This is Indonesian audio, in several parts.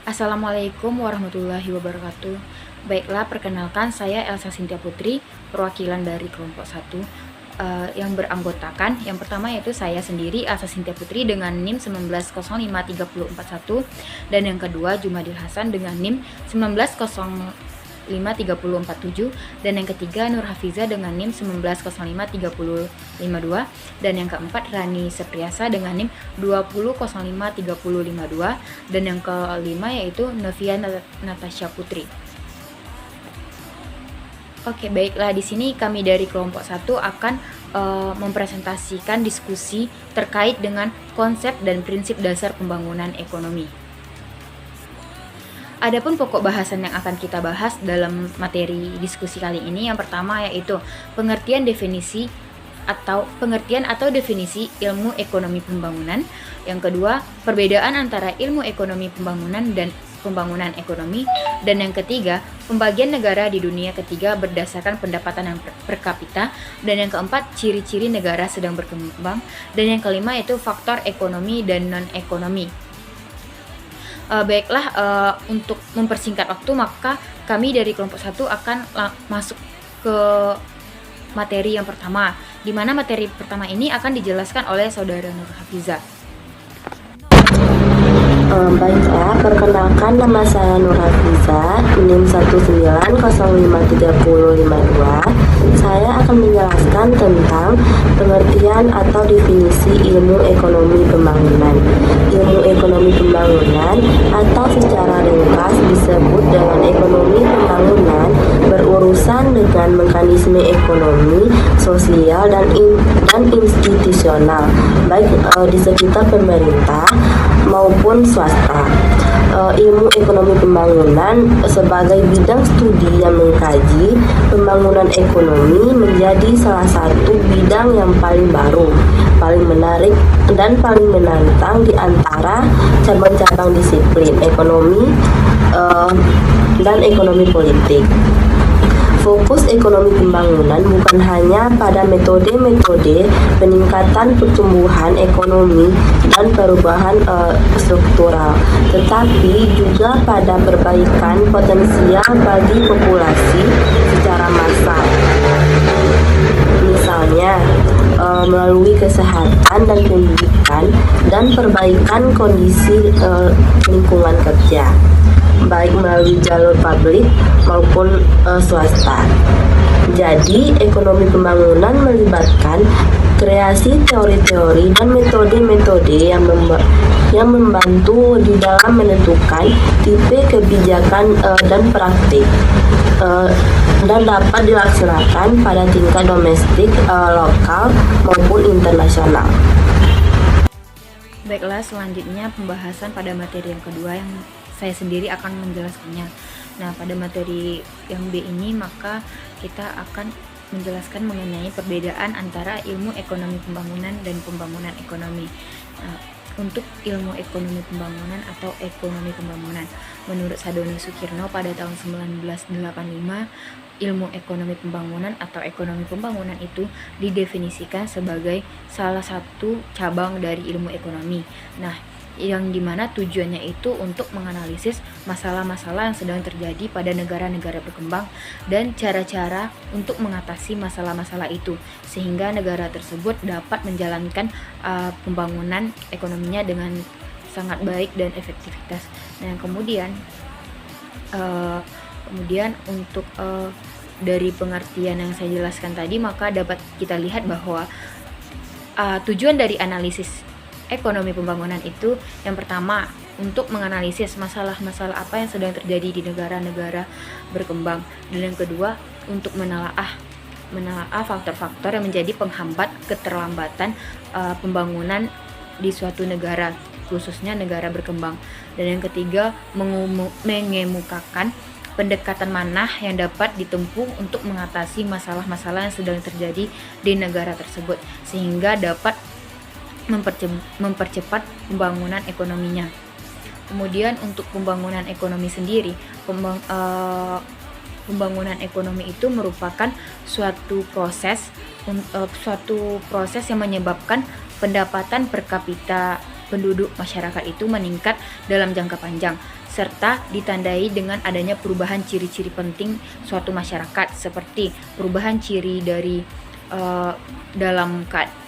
Assalamualaikum warahmatullahi wabarakatuh. Baiklah, perkenalkan saya Elsa Sintia Putri, perwakilan dari kelompok 1 yang beranggotakan yang pertama yaitu saya sendiri Elsa Sintia Putri dengan NIM 19053041 dan yang kedua Jumadil Hasan dengan NIM 19053047 dan yang ketiga Nur Hafiza dengan NIM 19053052 dan yang keempat Rani Sepriasa dengan NIM 20053052 dan yang kelima yaitu Novia Natasha Putri. Oke, baiklah, di sini kami dari kelompok 1 akan mempresentasikan diskusi terkait dengan konsep dan prinsip dasar pembangunan ekonomi. Adapun pokok bahasan yang akan kita bahas dalam materi diskusi kali ini yang pertama yaitu pengertian atau definisi ilmu ekonomi pembangunan. Yang kedua, perbedaan antara ilmu ekonomi pembangunan dan pembangunan ekonomi. Dan yang ketiga, pembagian negara di dunia ketiga berdasarkan pendapatan yang per kapita. Dan yang keempat, ciri-ciri negara sedang berkembang. Dan yang kelima yaitu faktor ekonomi dan non-ekonomi. Baiklah, untuk mempersingkat waktu maka kami dari kelompok 1 akan masuk ke materi yang pertama, di mana materi pertama ini akan dijelaskan oleh Saudara Nur Hafiza. Baiklah, perkenalkan nama saya Nur Hafiza, NIM 1905352. Saya akan menjelaskan tentang pengertian atau definisi ilmu ekonomi pembangunan. Ilmu ekonomi pembangunan atau secara ringkas disebut dengan ekonomi pembangunan berurusan dengan mekanisme ekonomi, sosial, dan institusional, baik di sekitar pemerintah maupun swasta. Ilmu ekonomi pembangunan sebagai bidang studi yang mengkaji pembangunan ekonomi menjadi salah satu bidang yang paling baru, paling menarik, dan paling menantang di antara cabang-cabang disiplin ekonomi dan ekonomi politik. Fokus ekonomi pembangunan bukan hanya pada metode-metode peningkatan pertumbuhan ekonomi dan perubahan struktural, tetapi juga pada perbaikan potensial bagi populasi secara massal. Misalnya, melalui kesehatan dan pendidikan dan perbaikan kondisi lingkungan kerja, baik melalui jalur publik maupun swasta. Jadi, ekonomi pembangunan melibatkan kreasi teori-teori dan metode-metode yang membantu di dalam menentukan tipe kebijakan dan praktik dan dapat dilaksanakan pada tingkat domestik, lokal maupun internasional. Baiklah, selanjutnya pembahasan pada materi yang kedua yang saya sendiri akan menjelaskannya. Nah, pada materi yang B ini maka kita akan menjelaskan mengenai perbedaan antara ilmu ekonomi pembangunan dan pembangunan ekonomi. Nah, untuk ilmu ekonomi pembangunan atau ekonomi pembangunan, menurut Sadono Sukirno pada tahun 1985, ilmu ekonomi pembangunan atau ekonomi pembangunan itu didefinisikan sebagai salah satu cabang dari ilmu ekonomi. Nah, yang dimana tujuannya itu untuk menganalisis masalah-masalah yang sedang terjadi pada negara-negara berkembang dan cara-cara untuk mengatasi masalah-masalah itu sehingga negara tersebut dapat menjalankan pembangunan ekonominya dengan sangat baik dan efektivitas. Nah, kemudian untuk dari pengertian yang saya jelaskan tadi maka dapat kita lihat bahwa tujuan dari analisis ekonomi pembangunan itu yang pertama untuk menganalisis masalah-masalah apa yang sedang terjadi di negara-negara berkembang, dan yang kedua untuk menelaah faktor-faktor yang menjadi penghambat keterlambatan pembangunan di suatu negara, khususnya negara berkembang, dan yang ketiga mengemukakan pendekatan mana yang dapat ditempuh untuk mengatasi masalah-masalah yang sedang terjadi di negara tersebut sehingga dapat mempercepat pembangunan ekonominya. Kemudian untuk pembangunan ekonomi sendiri, pembangunan ekonomi itu merupakan suatu proses yang menyebabkan pendapatan per kapita penduduk masyarakat itu meningkat dalam jangka panjang, serta ditandai dengan adanya perubahan ciri-ciri penting suatu masyarakat, seperti perubahan ciri dari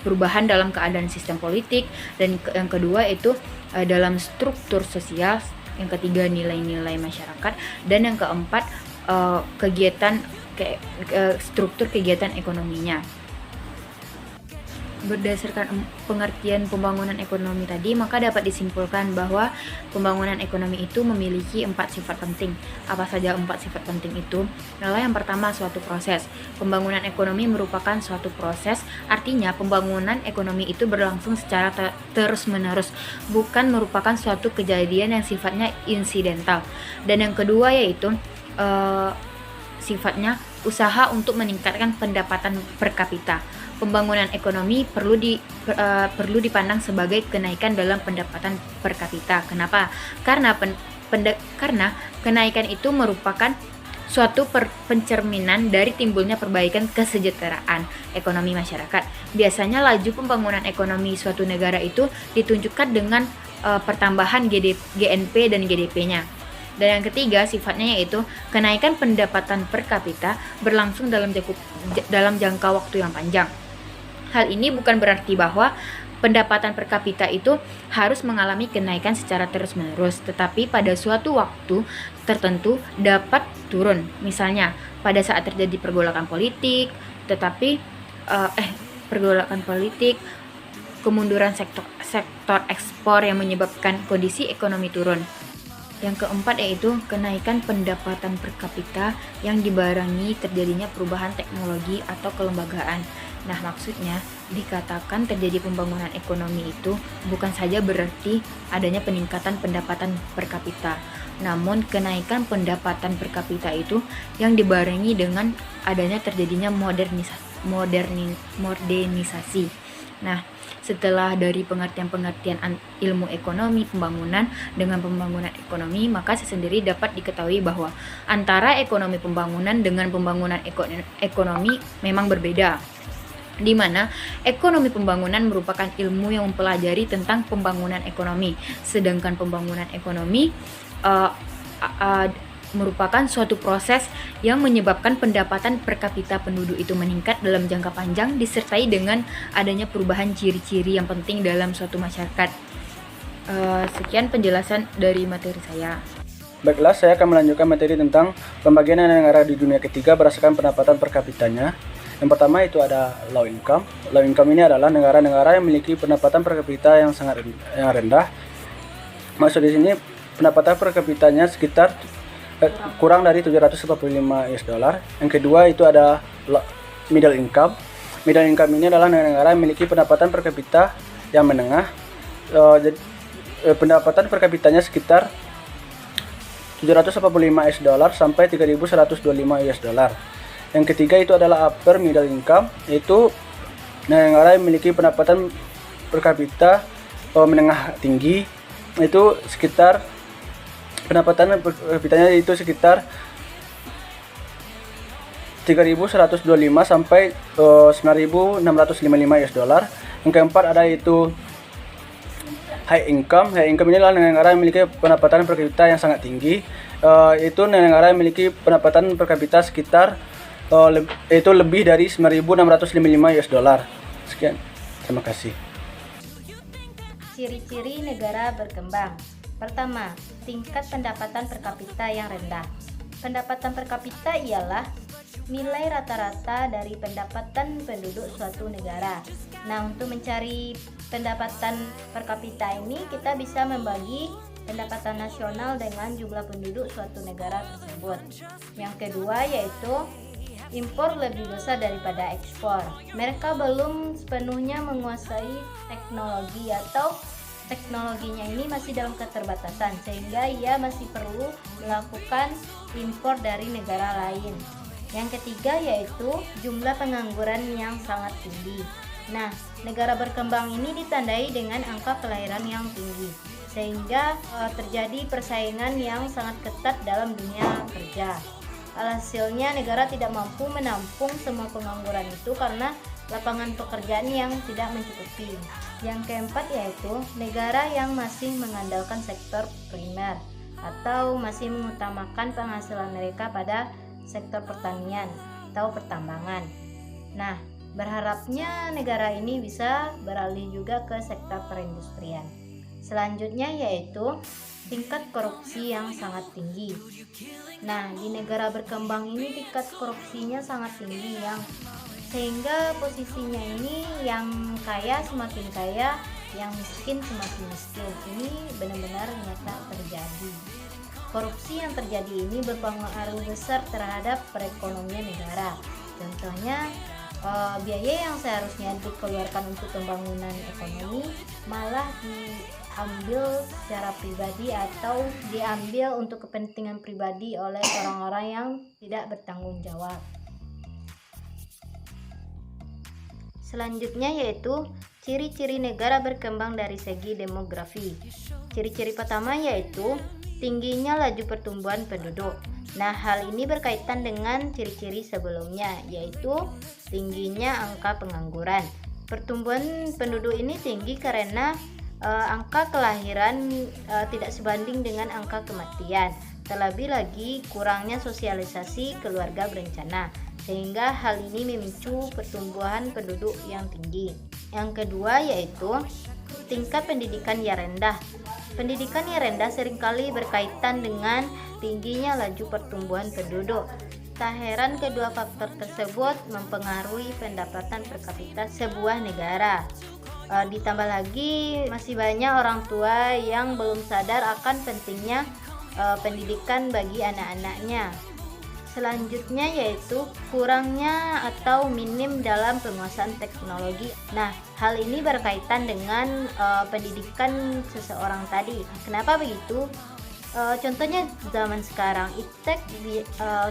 perubahan dalam keadaan sistem politik, dan yang kedua itu dalam struktur sosial, yang ketiga nilai-nilai masyarakat, dan yang keempat struktur kegiatan ekonominya. Berdasarkan pengertian pembangunan ekonomi tadi, maka dapat disimpulkan bahwa pembangunan ekonomi itu memiliki 4 sifat penting. Apa saja 4 sifat penting itu? Adalah yang pertama, suatu proses. Pembangunan ekonomi merupakan suatu proses, artinya pembangunan ekonomi itu berlangsung secara terus-menerus, bukan merupakan suatu kejadian yang sifatnya insidental. Dan yang kedua yaitu sifatnya usaha untuk meningkatkan pendapatan per kapita. Pembangunan ekonomi perlu dipandang sebagai kenaikan dalam pendapatan per kapita. Kenapa? Karena kenaikan itu merupakan suatu pencerminan dari timbulnya perbaikan kesejahteraan ekonomi masyarakat. Biasanya laju pembangunan ekonomi suatu negara itu ditunjukkan dengan pertambahan GNP dan GDP-nya. Dan yang ketiga sifatnya yaitu kenaikan pendapatan per kapita berlangsung dalam jangka waktu yang panjang. Hal ini bukan berarti bahwa pendapatan per kapita itu harus mengalami kenaikan secara terus-menerus, tetapi pada suatu waktu tertentu dapat turun. Misalnya pada saat terjadi pergolakan politik, kemunduran sektor ekspor yang menyebabkan kondisi ekonomi turun. Yang keempat yaitu kenaikan pendapatan per kapita yang dibarengi terjadinya perubahan teknologi atau kelembagaan. Nah, maksudnya dikatakan terjadi pembangunan ekonomi itu bukan saja berarti adanya peningkatan pendapatan per kapita, namun kenaikan pendapatan per kapita itu yang dibarengi dengan adanya terjadinya modernisasi. Nah, setelah dari pengertian ilmu ekonomi pembangunan dengan pembangunan ekonomi, maka sesendiri dapat diketahui bahwa antara ekonomi pembangunan dengan pembangunan ekonomi memang berbeda, di mana ekonomi pembangunan merupakan ilmu yang mempelajari tentang pembangunan ekonomi, sedangkan pembangunan ekonomi merupakan suatu proses yang menyebabkan pendapatan per kapita penduduk itu meningkat dalam jangka panjang disertai dengan adanya perubahan ciri-ciri yang penting dalam suatu masyarakat. Sekian penjelasan dari materi saya. Baiklah, saya akan melanjutkan materi tentang pembagian negara di dunia ketiga berdasarkan pendapatan per kapitanya. Yang pertama itu ada low income. Low income ini adalah negara-negara yang memiliki pendapatan per kapita yang sangat rendah. Maksud di sini pendapatan per kapitanya sekitar kurang dari 745 US dollar. Yang kedua itu ada middle income. Middle income ini adalah negara-negara yang memiliki pendapatan per kapita yang menengah. Pendapatan per kapitanya sekitar 745 US dollar sampai 3.125 US dollar. Yang ketiga itu adalah upper middle income, yaitu negara yang memiliki pendapatan per kapita menengah tinggi, itu sekitar pendapatan per kapitanya itu sekitar 3.125 sampai 9.655 US dollar. Yang keempat ada itu high income. High income ini adalah negara yang memiliki pendapatan per kapita yang sangat tinggi, yaitu negara yang memiliki pendapatan per kapita sekitar itu lebih dari 9.655 US dollar. Sekian, terima kasih. Ciri-ciri negara berkembang. Pertama, tingkat pendapatan per kapita yang rendah. Pendapatan per kapita ialah nilai rata-rata dari pendapatan penduduk suatu negara. Nah, untuk mencari pendapatan per kapita ini, kita bisa membagi pendapatan nasional dengan jumlah penduduk suatu negara tersebut. Yang kedua yaitu impor lebih besar daripada ekspor. Mereka belum sepenuhnya menguasai teknologi atau teknologinya ini masih dalam keterbatasan, sehingga ia masih perlu melakukan impor dari negara lain. Yang ketiga yaitu jumlah pengangguran yang sangat tinggi. Nah, negara berkembang ini ditandai dengan angka kelahiran yang tinggi, sehingga terjadi persaingan yang sangat ketat dalam dunia kerja. Alhasilnya negara tidak mampu menampung semua pengangguran itu karena lapangan pekerjaan yang tidak mencukupi. Yang keempat yaitu negara yang masih mengandalkan sektor primer. atau masih mengutamakan penghasilan mereka pada sektor pertanian atau pertambangan. Nah, berharapnya negara ini bisa beralih juga ke sektor perindustrian. Selanjutnya yaitu tingkat korupsi yang sangat tinggi. Nah, di negara berkembang ini tingkat korupsinya sangat tinggi sehingga posisinya ini yang kaya semakin kaya, yang miskin semakin miskin. Ini benar-benar nyata terjadi. Korupsi yang terjadi ini berpengaruh besar terhadap perekonomian negara. Contohnya, biaya yang seharusnya dikeluarkan untuk pembangunan ekonomi malah diambil secara pribadi atau diambil untuk kepentingan pribadi oleh orang-orang yang tidak bertanggung jawab. Selanjutnya yaitu ciri-ciri negara berkembang dari segi demografi. Ciri-ciri pertama yaitu tingginya laju pertumbuhan penduduk. Nah, hal ini berkaitan dengan ciri-ciri sebelumnya, yaitu tingginya angka pengangguran. Pertumbuhan penduduk ini tinggi karena angka kelahiran tidak sebanding dengan angka kematian. Terlebih lagi kurangnya sosialisasi keluarga berencana, sehingga hal ini memicu pertumbuhan penduduk yang tinggi. Yang kedua yaitu tingkat pendidikan yang rendah. Pendidikan yang rendah seringkali berkaitan dengan tingginya laju pertumbuhan penduduk. Tak heran kedua faktor tersebut mempengaruhi pendapatan per kapita sebuah negara. Ditambah lagi masih banyak orang tua yang belum sadar akan pentingnya pendidikan bagi anak-anaknya. Selanjutnya yaitu kurangnya atau minim dalam penguasaan teknologi. Nah, hal ini berkaitan dengan pendidikan seseorang tadi. Kenapa begitu? Contohnya zaman sekarang iptek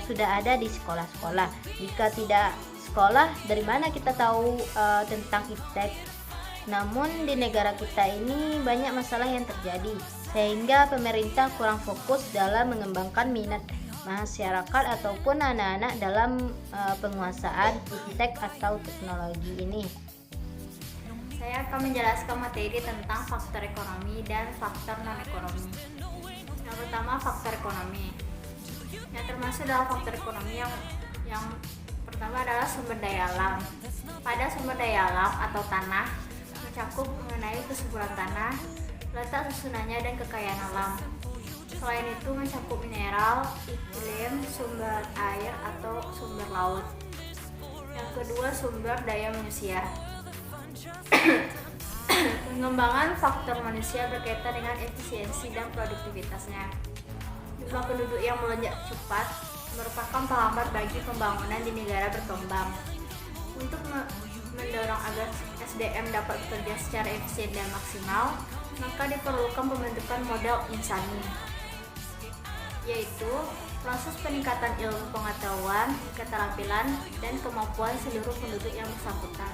sudah ada di sekolah-sekolah. Jika tidak sekolah, dari mana kita tahu tentang iptek? Namun di negara kita ini banyak masalah yang terjadi, sehingga pemerintah kurang fokus dalam mengembangkan minat masyarakat ataupun anak-anak dalam penguasaan iptek atau teknologi ini. Saya akan menjelaskan materi tentang faktor ekonomi dan faktor non-ekonomi. Yang pertama, faktor ekonomi. Yang termasuk dalam faktor ekonomi yang pertama adalah sumber daya alam. Pada sumber daya alam atau tanah mencakup mengenai kesuburan tanah, letak susunannya dan kekayaan alam. Selain itu mencakup mineral, iklim, sumber air atau sumber laut. Yang kedua, sumber daya manusia. Pengembangan faktor manusia berkaitan dengan efisiensi dan produktivitasnya. Jumlah penduduk yang melonjak cepat merupakan penghambat bagi pembangunan di negara berkembang. Untuk mendorong agar SDM dapat bekerja secara efisien dan maksimal, maka diperlukan pembentukan modal insani, yaitu proses peningkatan ilmu pengetahuan, keterampilan, dan kemampuan seluruh penduduk yang bersangkutan.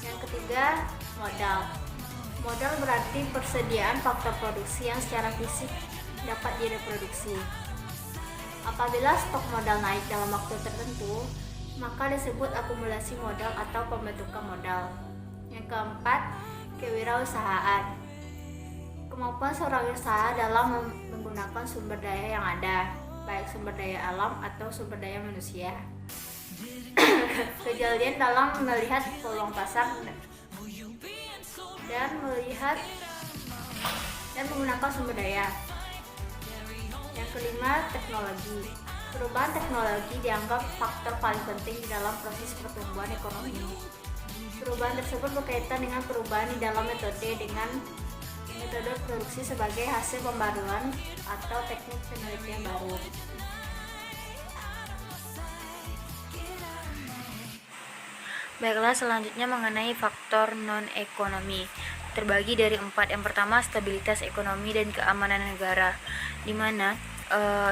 Yang ketiga, modal. Modal berarti persediaan faktor produksi yang secara fisik dapat direproduksi. Apabila stok modal naik dalam waktu tertentu, maka disebut akumulasi modal atau pembentukan modal. Yang keempat, kewirausahaan. Kemampuan seorang usaha dalam menggunakan sumber daya yang ada, baik sumber daya alam atau sumber daya manusia. Kejelian dalam melihat peluang pasar dan menggunakan sumber daya. Yang kelima, teknologi. Perubahan teknologi dianggap faktor paling penting di dalam proses pertumbuhan ekonomi. Perubahan tersebut berkaitan dengan perubahan di dalam metode produksi sebagai hasil pembaruan atau teknik penelitian baru. Baiklah, selanjutnya mengenai faktor non-ekonomi. Terbagi dari 4. Yang pertama, stabilitas ekonomi dan keamanan negara, di mana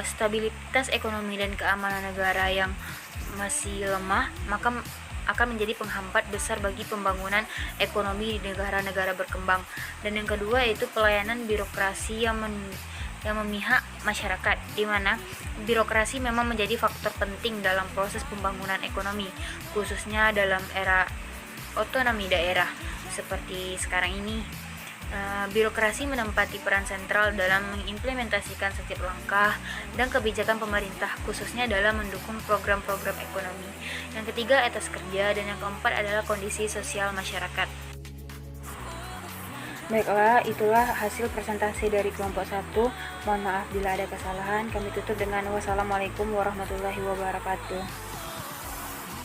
stabilitas ekonomi dan keamanan negara yang masih lemah maka akan menjadi penghambat besar bagi pembangunan ekonomi di negara-negara berkembang. Dan yang kedua yaitu pelayanan birokrasi yang memihak masyarakat, di mana birokrasi memang menjadi faktor penting dalam proses pembangunan ekonomi, khususnya dalam era otonomi daerah seperti sekarang ini. Birokrasi menempati peran sentral dalam mengimplementasikan setiap langkah dan kebijakan pemerintah, khususnya dalam mendukung program-program ekonomi. Yang ketiga, etos kerja, dan yang keempat adalah kondisi sosial masyarakat. Baiklah, itulah hasil presentasi dari kelompok 1. Mohon maaf bila ada kesalahan. Kami tutup dengan wassalamualaikum warahmatullahi wabarakatuh.